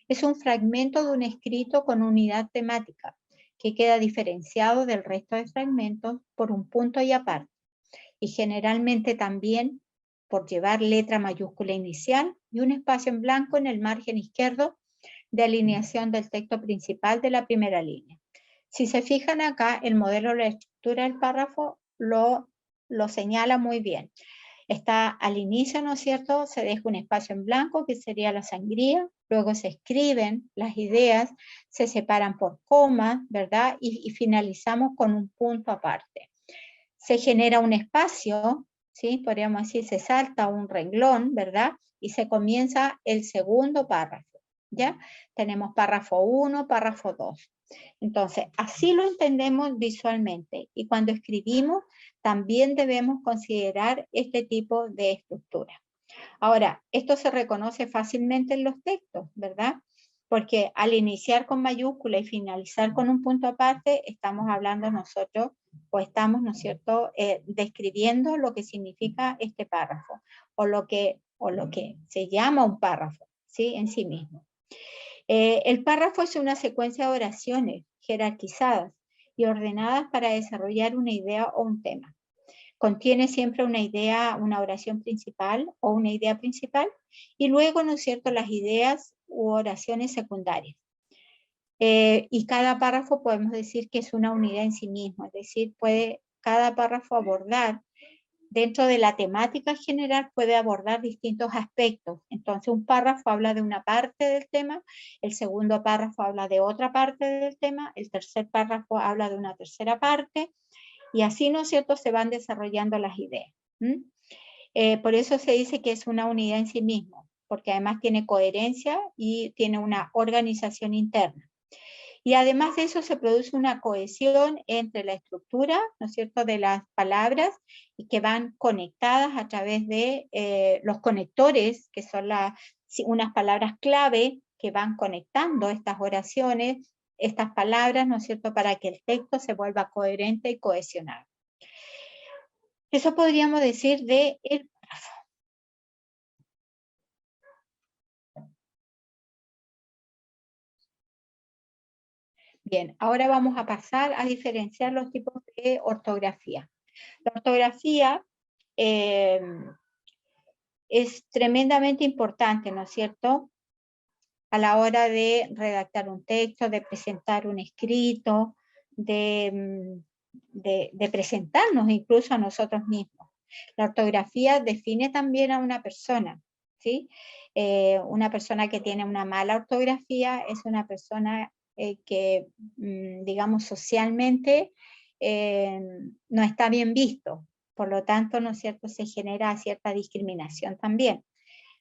Es un fragmento de un escrito con unidad temática, que queda diferenciado del resto de fragmentos por un punto y aparte, y generalmente también por llevar letra mayúscula inicial y un espacio en blanco en el margen izquierdo de alineación del texto principal de la primera línea. Si se fijan acá, el modelo de la estructura del párrafo lo señala muy bien. Está al inicio, ¿no es cierto?, se deja un espacio en blanco que sería la sangría, luego se escriben las ideas, se separan por comas, ¿verdad?, y finalizamos con un punto aparte. Se genera un espacio, ¿sí?, podríamos decir, se salta un renglón, ¿verdad?, y se comienza el segundo párrafo, ¿ya? Tenemos párrafo 1, párrafo 2. Entonces, así lo entendemos visualmente, y cuando escribimos también debemos considerar este tipo de estructura. Ahora, esto se reconoce fácilmente en los textos, ¿verdad? Porque al iniciar con mayúscula y finalizar con un punto aparte, estamos hablando nosotros, o estamos, ¿no es cierto?, describiendo lo que significa este párrafo, o lo que se llama un párrafo, ¿sí?, en sí mismo. El párrafo es una secuencia de oraciones jerarquizadas y ordenadas para desarrollar una idea o un tema. Contiene siempre una idea, una oración principal o una idea principal, y luego, ¿no es cierto?, las ideas u oraciones secundarias. Y cada párrafo podemos decir que es una unidad en sí mismo, es decir, puede cada párrafo abordar, dentro de la temática general, puede abordar distintos aspectos. Entonces, un párrafo habla de una parte del tema, el segundo párrafo habla de otra parte del tema, el tercer párrafo habla de una tercera parte, y así, ¿no es cierto?, se van desarrollando las ideas. Por eso se dice que es una unidad en sí mismo, porque además tiene coherencia y tiene una organización interna. Y además de eso se produce una cohesión entre la estructura, ¿no es cierto?, de las palabras, y que van conectadas a través de los conectores, que son unas palabras clave que van conectando estas oraciones, estas palabras, ¿no es cierto?, para que el texto se vuelva coherente y cohesionado. Eso podríamos decir de el párrafo. Bien, ahora vamos a pasar a diferenciar los tipos de ortografía. La ortografía es tremendamente importante, ¿no es cierto?, a la hora de redactar un texto, de presentar un escrito, de presentarnos incluso a nosotros mismos. La ortografía define también a una persona, ¿sí? Una persona que tiene una mala ortografía es una persona que, digamos, socialmente no está bien visto. Por lo tanto, ¿no es cierto?, se genera cierta discriminación también.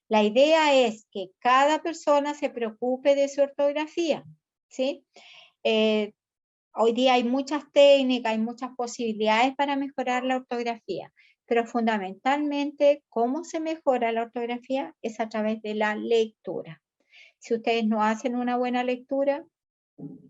La idea es que cada persona se preocupe de su ortografía, ¿sí? Hoy día hay muchas técnicas, hay muchas posibilidades para mejorar la ortografía, pero fundamentalmente, ¿cómo se mejora la ortografía? Es a través de la lectura. Si ustedes no hacen una buena lectura,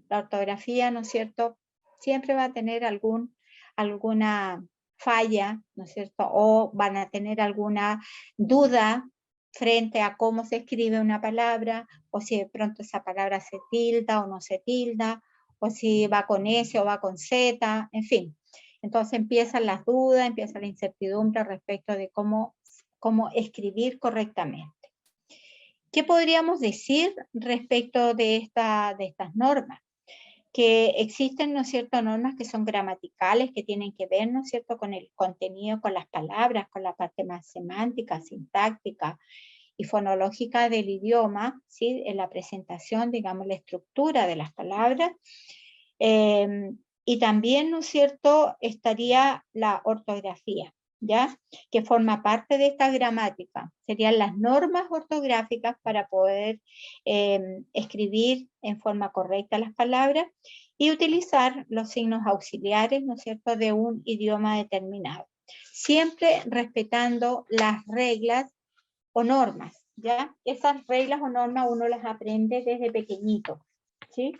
la ortografía, ¿no es cierto?, siempre va a tener alguna falla, ¿no es cierto?, o van a tener alguna duda frente a cómo se escribe una palabra, o si de pronto esa palabra se tilda o no se tilda, o si va con S o va con Z, en fin. Entonces empiezan las dudas, empieza la incertidumbre respecto de cómo escribir correctamente. ¿Qué podríamos decir respecto de estas normas? Que existen, ¿no es cierto?, normas que son gramaticales, que tienen que ver, ¿no es cierto?, con el contenido, con las palabras, con la parte más semántica, sintáctica y fonológica del idioma, ¿sí?, en la presentación, digamos, la estructura de las palabras. Y también, ¿no es cierto?, estaría la ortografía, ¿ya?, que forma parte de esta gramática. Serían las normas ortográficas para poder escribir en forma correcta las palabras y utilizar los signos auxiliares, ¿no es cierto?, de un idioma determinado. Siempre respetando las reglas o normas, ¿ya? Esas reglas o normas uno las aprende desde pequeñito, ¿sí?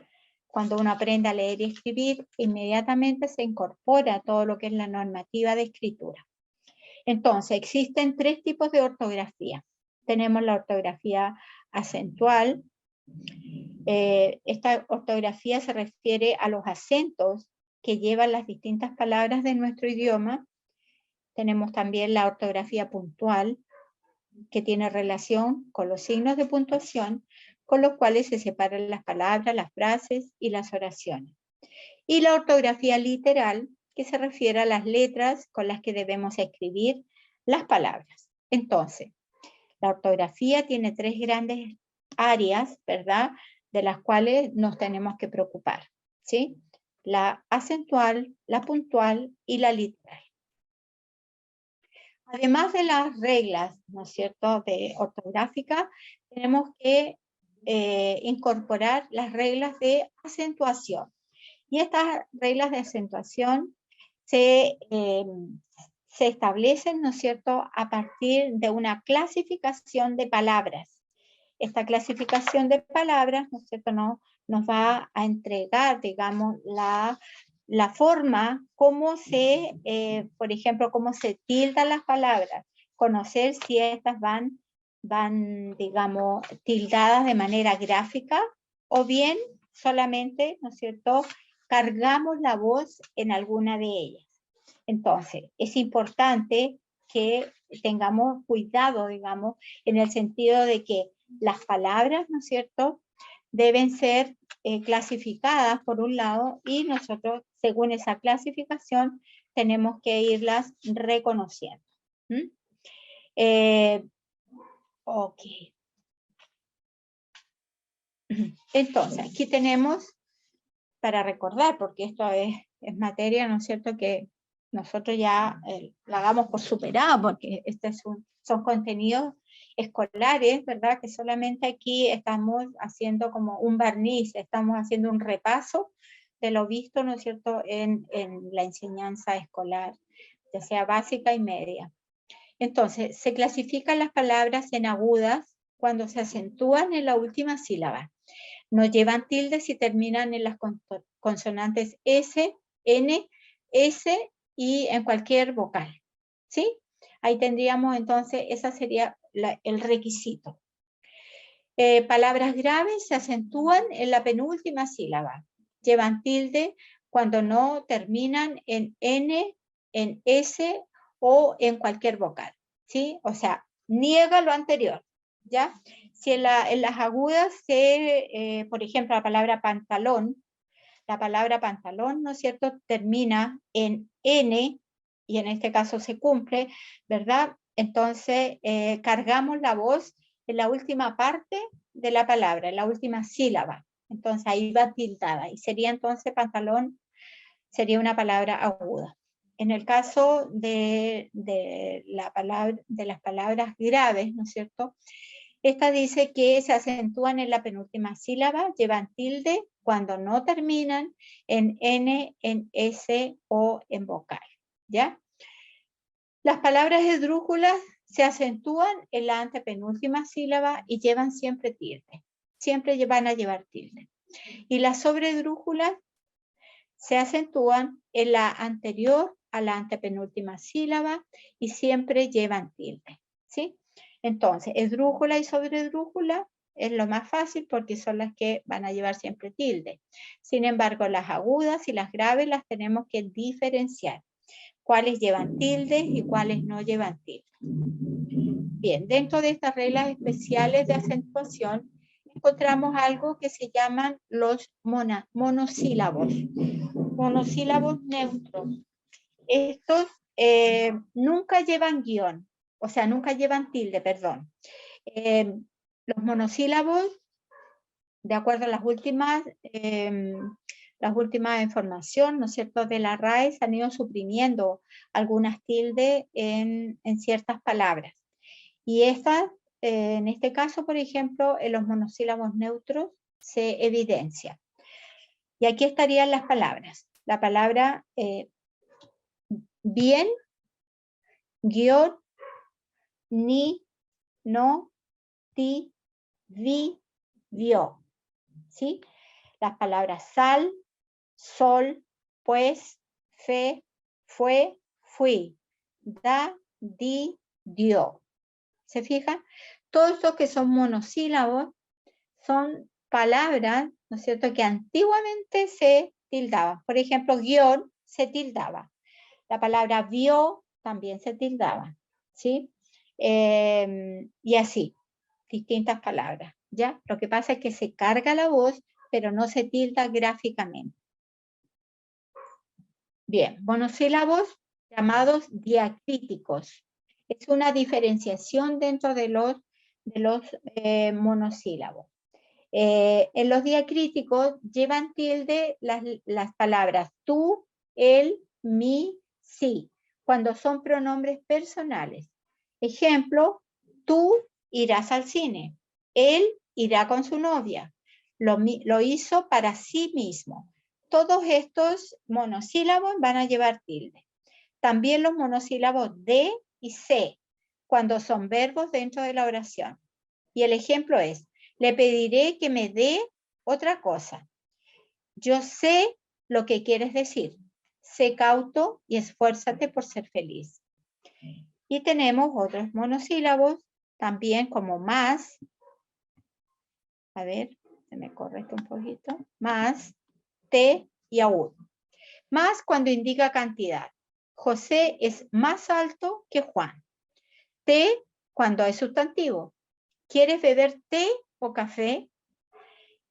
Cuando uno aprende a leer y escribir, inmediatamente se incorpora todo lo que es la normativa de escritura. Entonces, existen 3 tipos de ortografía. Tenemos la ortografía acentual. Esta ortografía se refiere a los acentos que llevan las distintas palabras de nuestro idioma. Tenemos también la ortografía puntual, que tiene relación con los signos de puntuación, con los cuales se separan las palabras, las frases y las oraciones. Y la ortografía literal, que se refiere a las letras con las que debemos escribir las palabras. Entonces, la ortografía tiene 3 grandes áreas, ¿verdad?, de las cuales nos tenemos que preocupar, ¿sí? La acentual, la puntual y la literal. Además de las reglas, ¿no es cierto?, de ortográfica, tenemos que incorporar las reglas de acentuación. Y estas reglas de acentuación se establecen, ¿no es cierto?, a partir de una clasificación de palabras. Esta clasificación de palabras, ¿no es cierto?, nos va a entregar, digamos, la forma, cómo se, por ejemplo, cómo se tildan las palabras, conocer si estas van, digamos, tildadas de manera gráfica, o bien solamente, ¿no es cierto?, cargamos la voz en alguna de ellas. Entonces, es importante que tengamos cuidado, digamos, en el sentido de que las palabras, ¿no es cierto?, deben ser clasificadas por un lado, y nosotros, según esa clasificación, tenemos que irlas reconociendo. Ok. Entonces, aquí tenemos, para recordar, porque esto es materia, ¿no es cierto?, que nosotros ya la damos por superada, porque son contenidos escolares, ¿verdad?, que solamente aquí estamos haciendo como un barniz, estamos haciendo un repaso de lo visto, ¿no es cierto?, en la enseñanza escolar, ya sea básica y media. Entonces, se clasifican las palabras en agudas cuando se acentúan en la última sílaba. No llevan tildes y terminan en las consonantes S, N, S y en cualquier vocal, ¿sí? Ahí tendríamos entonces, ese sería el requisito. Palabras graves se acentúan en la penúltima sílaba. Llevan tilde cuando no terminan en N, en S o en cualquier vocal, ¿sí? O sea, niega lo anterior, ¿ya? Si en las agudas, por ejemplo, la palabra pantalón, ¿no es cierto?, termina en N, y en este caso se cumple, ¿verdad? Entonces, cargamos la voz en la última parte de la palabra, en la última sílaba. Entonces, ahí va tildada, y sería entonces pantalón, sería una palabra aguda. En el caso de las palabras graves, ¿no es cierto?, esta dice que se acentúan en la penúltima sílaba, llevan tilde cuando no terminan en N, en S o en vocal, ¿ya? Las palabras esdrújulas se acentúan en la antepenúltima sílaba y llevan siempre tilde. Siempre van a llevar tilde. Y las sobredrújulas se acentúan en la anterior a la antepenúltima sílaba y siempre llevan tilde, ¿sí? Entonces, esdrújula y sobredrújula es lo más fácil porque son las que van a llevar siempre tilde. Sin embargo, las agudas y las graves las tenemos que diferenciar. Cuáles llevan tilde y cuáles no llevan tilde. Bien, dentro de estas reglas especiales de acentuación, encontramos algo que se llaman los monosílabos. Monosílabos neutros. Estos nunca llevan guión, o sea, nunca llevan tilde, perdón. Los monosílabos, de acuerdo a las últimas información, ¿no es cierto?, de la RAE, se han ido suprimiendo algunas tildes en ciertas palabras. Y estas, en este caso, por ejemplo, en los monosílabos neutros se evidencia. Y aquí estarían las palabras. La palabra bien, guión, ni, no, ti, vi, vio. ¿Sí? Las palabras sal, sol, pues, fe, fue, fui, da, di, dio. ¿Se fijan? Todos estos que son monosílabos son palabras, ¿no es cierto?, que antiguamente se tildaban. Por ejemplo, guión se tildaba. La palabra vio también se tildaba, ¿sí? Y así, distintas palabras, ¿ya? Lo que pasa es que se carga la voz, pero no se tilda gráficamente. Bien, monosílabos llamados diacríticos. Es una diferenciación dentro de los monosílabos. En los diacríticos llevan tilde las palabras tú, él, mi, sí, cuando son pronombres personales. Ejemplo, tú irás al cine, él irá con su novia, lo hizo para sí mismo. Todos estos monosílabos van a llevar tilde. También los monosílabos de y se, cuando son verbos dentro de la oración. Y el ejemplo es, le pediré que me dé otra cosa. Yo sé lo que quieres decir. Sé cauto y esfuérzate por ser feliz. Y tenemos otros monosílabos, también como más. A ver, se me correcta un poquito. Más, te y aún. Más cuando indica cantidad. José es más alto que Juan. Te cuando es sustantivo. ¿Quieres beber té o café?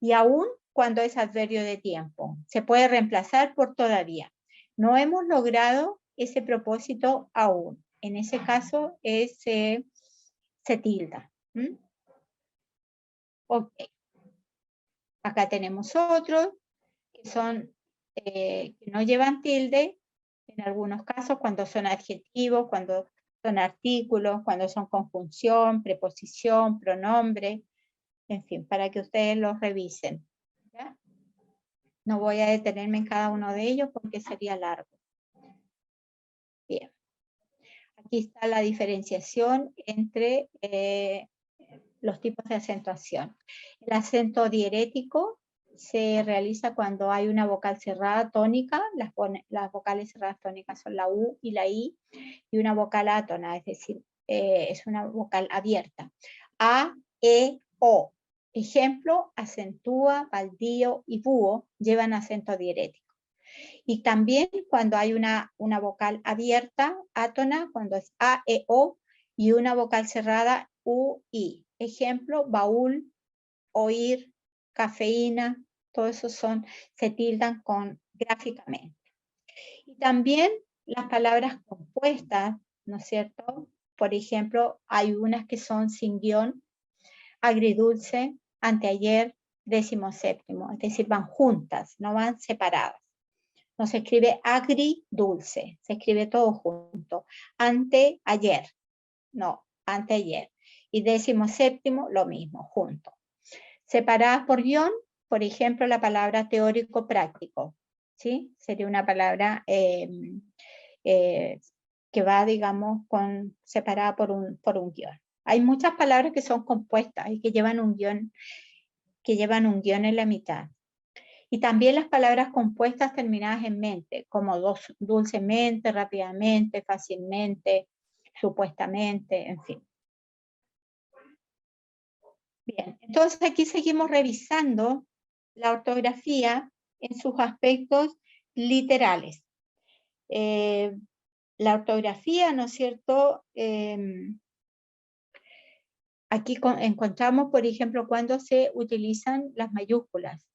Y aún cuando es adverbio de tiempo. Se puede reemplazar por todavía. No hemos logrado ese propósito aún. En ese caso se tilda. Ok. Acá tenemos otros que son que no llevan tilde, en algunos casos cuando son adjetivos, cuando son artículos, cuando son conjunción, preposición, pronombre, en fin, para que ustedes los revisen. ¿Ya? No voy a detenerme en cada uno de ellos porque sería largo. Bien. Aquí está la diferenciación entre los tipos de acentuación. El acento diérético se realiza cuando hay una vocal cerrada tónica, las vocales cerradas tónicas son la U y la I, y una vocal átona, es decir, es una vocal abierta. A, E, O. Ejemplo, acentúa, baldío y búho llevan acento diérético. Y también cuando hay una vocal abierta, átona, cuando es A, E, O, y una vocal cerrada, U, I. Ejemplo, baúl, oír, cafeína, todo eso se tildan gráficamente. Y también las palabras compuestas, ¿no es cierto? Por ejemplo, hay unas que son sin guión, agridulce, anteayer, 17º, es decir, van juntas, no van separadas. No se escribe agridulce, se escribe todo junto. Anteayer, no, anteayer. Y 17º, lo mismo, junto. Separadas por guión, por ejemplo, la palabra teórico-práctico, ¿sí? Sería una palabra que va, digamos, separada por un guión. Hay muchas palabras que son compuestas y que llevan un guión en la mitad. Y también las palabras compuestas terminadas en mente, como dulcemente, rápidamente, fácilmente, supuestamente, en fin. Bien, entonces aquí seguimos revisando la ortografía en sus aspectos literales. La ortografía, ¿no es cierto?, Aquí encontramos, por ejemplo, cuando se utilizan las mayúsculas.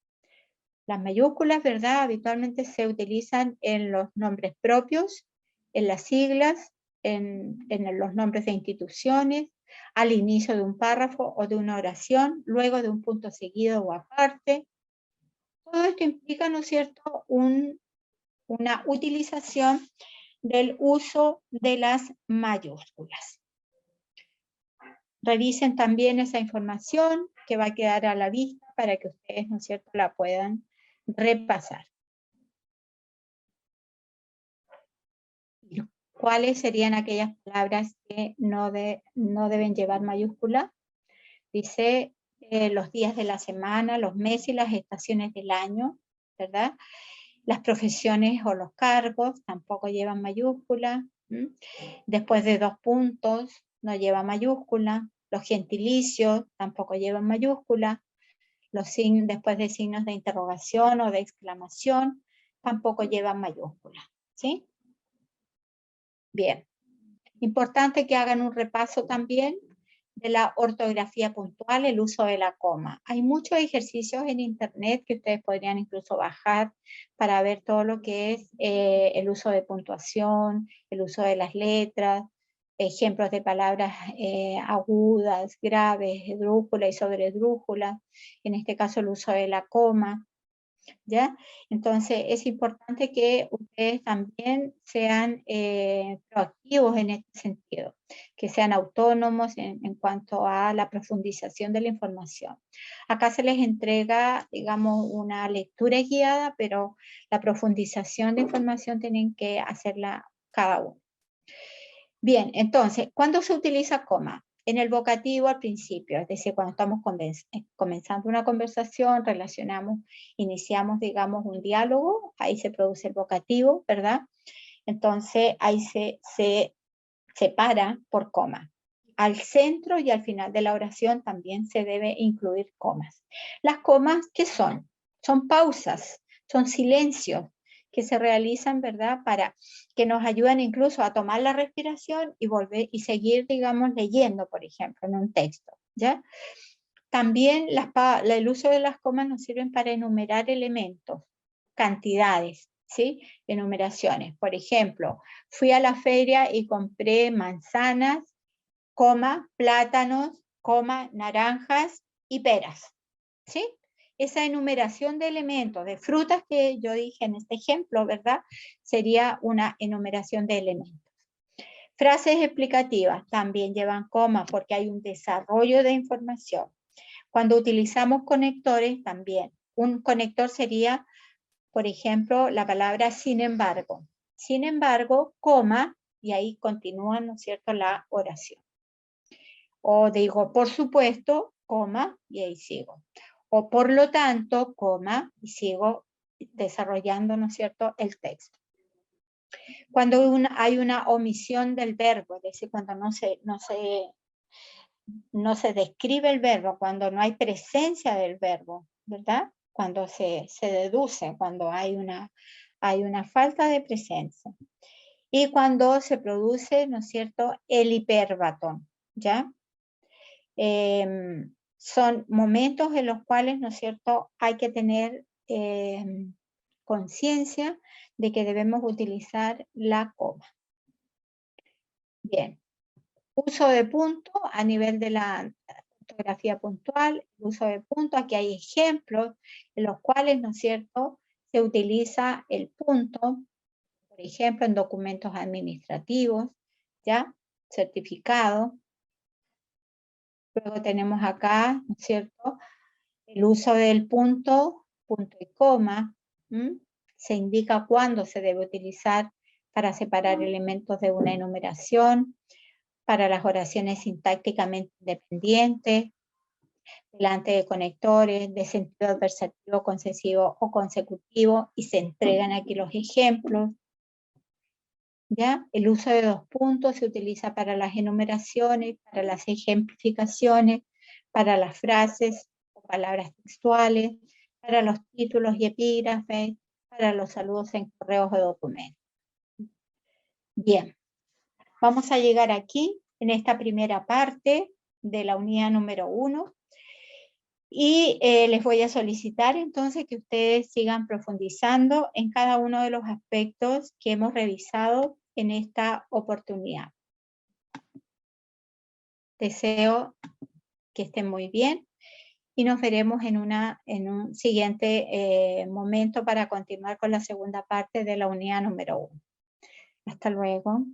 Las mayúsculas, ¿verdad? Habitualmente se utilizan en los nombres propios, en las siglas, en los nombres de instituciones, al inicio de un párrafo o de una oración, luego de un punto seguido o aparte. Todo esto implica, ¿no es cierto?, una utilización del uso de las mayúsculas. Revisen también esa información que va a quedar a la vista para que ustedes, ¿no es cierto?, la puedan repasar. ¿Cuáles serían aquellas palabras que no deben llevar mayúscula? Dice los días de la semana, los meses y las estaciones del año, ¿verdad? Las profesiones o los cargos tampoco llevan mayúscula. Después de 2 puntos no lleva mayúscula. Los gentilicios tampoco llevan mayúscula. Después de signos de interrogación o de exclamación tampoco llevan mayúscula. ¿Sí? Bien. Importante que hagan un repaso también de la ortografía puntual, el uso de la coma. Hay muchos ejercicios en internet que ustedes podrían incluso bajar para ver todo lo que es el uso de puntuación, el uso de las letras, ejemplos de palabras agudas, graves, esdrújula y sobredrújula, en este caso el uso de la coma. ¿Ya? Entonces es importante que ustedes también sean proactivos en este sentido, que sean autónomos en cuanto a la profundización de la información. Acá se les entrega, digamos, una lectura guiada, pero la profundización de información tienen que hacerla cada uno. Bien, entonces, ¿cuándo se utiliza coma? En el vocativo al principio, es decir, cuando estamos comenzando una conversación, iniciamos, digamos, un diálogo, ahí se produce el vocativo, ¿verdad? Entonces, ahí se separa por coma. Al centro y al final de la oración también se debe incluir comas. Las comas, ¿qué son? Son pausas, son silencios que se realizan, ¿verdad?, para que nos ayuden incluso a tomar la respiración y volver y seguir, digamos, leyendo, por ejemplo, en un texto, ¿ya? También el uso de las comas nos sirven para enumerar elementos, cantidades, ¿sí? Enumeraciones. Por ejemplo, fui a la feria y compré manzanas, coma, plátanos, coma, naranjas y peras, ¿sí? Esa enumeración de elementos, de frutas que yo dije en este ejemplo, ¿verdad? Sería una enumeración de elementos. Frases explicativas también llevan coma porque hay un desarrollo de información. Cuando utilizamos conectores también, un conector sería, por ejemplo, la palabra sin embargo. Sin embargo, coma, y ahí continúa, ¿no es cierto?, la oración. O digo, por supuesto, coma, y ahí sigo. O por lo tanto, coma, y sigo desarrollando, ¿no es cierto?, el texto. Cuando hay una omisión del verbo, es decir, cuando no se describe el verbo, cuando no hay presencia del verbo, ¿verdad? Cuando se deduce, cuando hay una falta de presencia. Y cuando se produce, ¿no es cierto?, el hiperbatón, ¿ya? Son momentos en los cuales, ¿no es cierto?, hay que tener conciencia de que debemos utilizar la coma. Bien. Uso de punto a nivel de la ortografía puntual, uso de punto, aquí hay ejemplos en los cuales, ¿no es cierto?, se utiliza el punto, por ejemplo, en documentos administrativos, ¿ya? Certificado. Luego tenemos acá, ¿no es cierto?, el uso del punto y coma. Se indica cuándo se debe utilizar para separar elementos de una enumeración, para las oraciones sintácticamente independientes, delante de conectores, de sentido adversativo, concesivo o consecutivo, y se entregan aquí los ejemplos. ¿Ya? El uso de 2 puntos se utiliza para las enumeraciones, para las ejemplificaciones, para las frases o palabras textuales, para los títulos y epígrafes, para los saludos en correos o documentos. Bien, vamos a llegar aquí, en esta primera parte, de la unidad número 1. Y les voy a solicitar entonces que ustedes sigan profundizando en cada uno de los aspectos que hemos revisado en esta oportunidad. Deseo que estén muy bien y nos veremos en un siguiente momento para continuar con la segunda parte de la unidad número 1. Hasta luego.